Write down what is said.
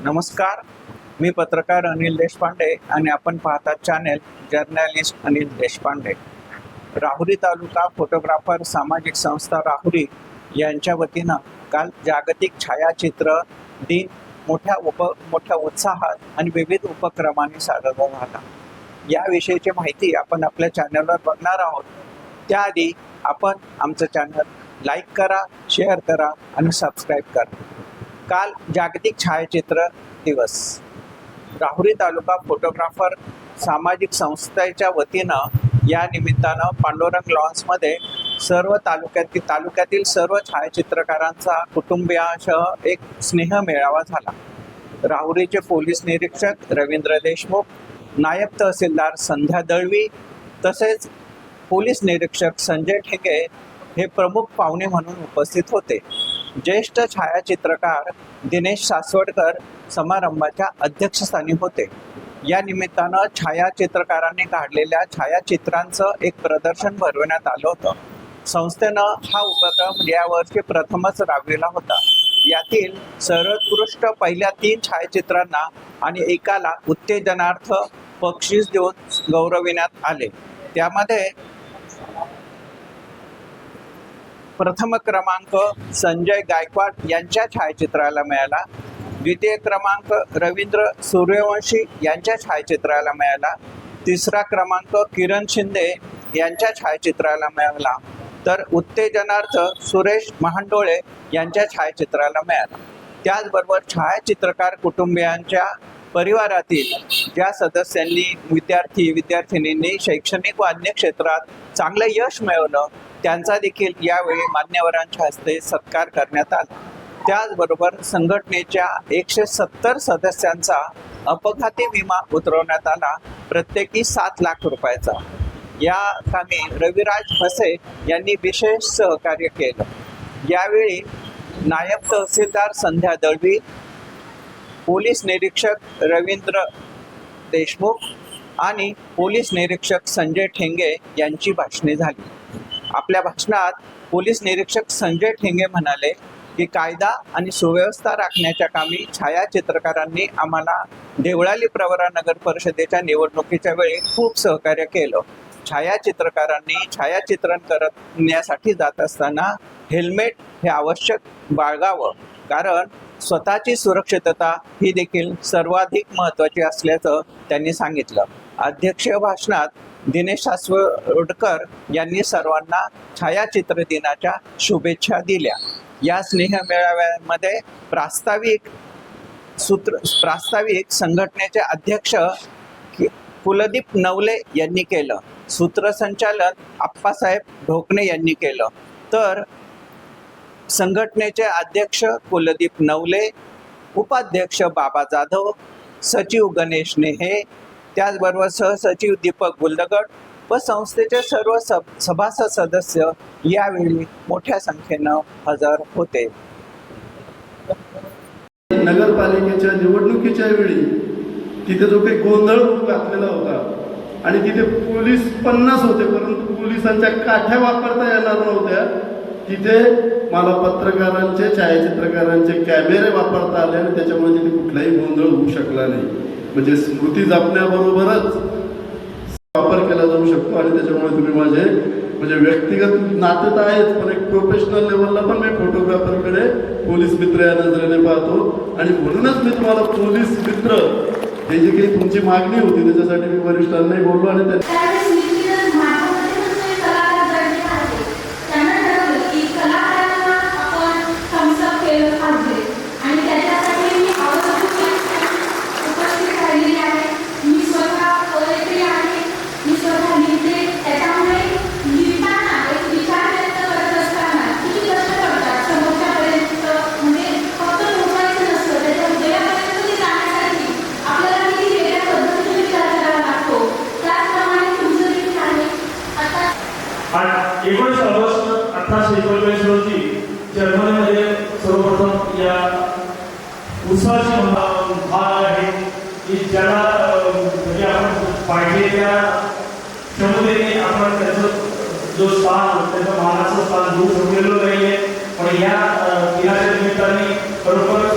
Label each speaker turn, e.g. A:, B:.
A: नमस्कार, मी पत्रकार अनिल देशपांडे आणि आपण पाहतात चॅनेल जर्नलिस्ट अनिल देशपांडे. राहुरी तालुका फोटोग्राफर सामाजिक संस्था राहुरी यांच्या वतीनं काल जागतिक छायाचित्र दिन मोठ्या उत्साहात आणि विविध उपक्रमांनी साजरा झाला. याविषयीची माहिती आपण आपल्या चॅनलवर बघणार आहोत. त्याआधी आपण आमचं चॅनल लाईक करा, शेअर करा आणि सबस्क्राईब करा. काल जागतिक छायाचित्र दिवस राहुरी तालुका फोटोग्राफर सामाजिक संस्थेच्या वतीनं या निमित्तानं पांडुरंग लॉन्समध्ये सर्व तालुक्यातील सर्व छायाचित्रकारांचा कुटुंबियांसह एक स्नेह मेळावा झाला. राहुरीचे पोलीस निरीक्षक रवींद्र देशमुख, नायब तहसीलदार संध्या दळवी तसेच पोलीस निरीक्षक संजय ठेंगे हे प्रमुख पाहुणे म्हणून उपस्थित होते. ज्येष्ठ छायाचित्रकार दिनेश सासवडकर समारंभाच्या अध्यक्षस्थानी होते. या निमित्तानं छायाचित्रकारांनी काढलेल्या छायाचित्रांचं एक प्रदर्शन भरवण्यात आलं होतं. संस्थेनं हा उपक्रम यावर्षी प्रथमच राबविला होता. यातील सर्वोत्कृष्ट पहिल्या 3 छायाचित्रांना आणि एकाला उत्तेजनार्थ बक्षीस देऊन गौरविण्यात आले. त्यामध्ये प्रथम क्रमांक संजय गायकवाड यांच्या छायाचित्राला मिळाला. द्वितीय क्रमांक रवींद्र सूर्यवंशी यांच्या छायाचित्राला मिळाला. तिसरा क्रमांक किरण शिंदे यांच्या छायाचित्राला मिळाला. तर उत्तेजनार्थ सुरेश महांडोळे यांच्या छायाचित्राला मिळाला. त्याचबरोबर छायाचित्रकार कुटुंबियांच्या परिवारातील ज्या सदस्यांनी विद्यार्थिनींनी शैक्षणिक व अन्य क्षेत्रात चांगलं यश मिळवलं त्यांचा देखील यावेळी मान्यवरांच्या हस्ते सत्कार करण्यात आला. त्याचबरोबर संघटनेच्या 170 सदस्यांचा अपघाती विमा उतरवण्यात आला, प्रत्येकी 7 लाख रुपयाचा. या कामी रविराज भसे यांनी विशेष सहकार्य केलं. यावेळी नायब तहसीलदार संध्या दळवी, पोलीस निरीक्षक रवींद्र देशमुख आणि पोलीस निरीक्षक संजय ठेंगे यांची भाषणे झाली. आपल्या भाषणात पोलीस निरीक्षक संजय ठेंगे म्हणाले की कायदा आणि सुव्यवस्था राखण्याच्या कामी छायाचित्रकारांनी आम्हाला देवळाली प्रवरा नगर परिषदेच्या निवडणुकीच्या वेळी खूप सहकार्य केलं. छायाचित्रकारांनी छायाचित्रण करण्यासाठी जात असताना हेल्मेट हे आवश्यक बाळगावं, कारण स्वतःची सुरक्षितता ही देखील सर्वाधिक महत्त्वाची असल्याचं त्यांनी सांगितलं. अध्यक्षीय भाषणात दिनेश सासवडकर यांनी सर्वांना छायाचित्र दिनाच्या शुभेच्छा दिल्या. या स्नेह मेळाव्यामध्ये प्रास्ताविक संघटनेचे अध्यक्ष कुलदीप नवले यांनी केलं. सूत्रसंचालन आप्पासाहेब ढोकणे यांनी केलं. तर संघटनेचे अध्यक्ष कुलदीप नवले, उपाध्यक्ष बाबा जाधव, सचिव गणेश नेहे, त्याचबरोबर सहसचिव दीपक गुलदगड व संस्थेचे सर्व सभासद सदस्य यावेळी मोठ्या संख्येनं हजर होते.
B: नगरपालिकेच्या निवडणुकीच्या वेळी तिथे जो काही गोंधळ घातलेला होता आणि तिथे पोलीस 50 होते, परंतु पोलिसांच्या काठ्या वापरता येणार नव्हत्या. तिथे मला पत्रकारांचे, छायाचित्रकारांचे कॅमेरे वापरता आले आणि त्याच्यामुळे तिथे कुठलाही गोंधळ होऊ शकला नाही. म्हणजे स्मृती जपण्याबरोबरच वापर केला जाऊ शकतो आणि त्याच्यामुळे तुम्ही म्हणजे व्यक्तिगत नातं तर आहेच, पण एक प्रोफेशनल लेवलला पण मी फोटोग्राफरकडे पोलीस मित्र या नजरेने पाहतो. आणि म्हणूनच मी तुम्हाला पोलीस मित्र हे जी काही तुमची मागणी होती त्याच्यासाठी मी वरिष्ठांनाही बोललो आणि
C: आणि 1819 रोजी जर्मनीमध्ये सर्वप्रथम या उत्सवाची भाग आहे की ज्याला म्हणजे आपण पाहिलेल्या क्षमतेने आपण त्याचं जो स्थान, त्याचं मानाचं स्थान घेऊ शकलेलो नाही आहे. पण या दिनाच्या निमित्ताने खरोखर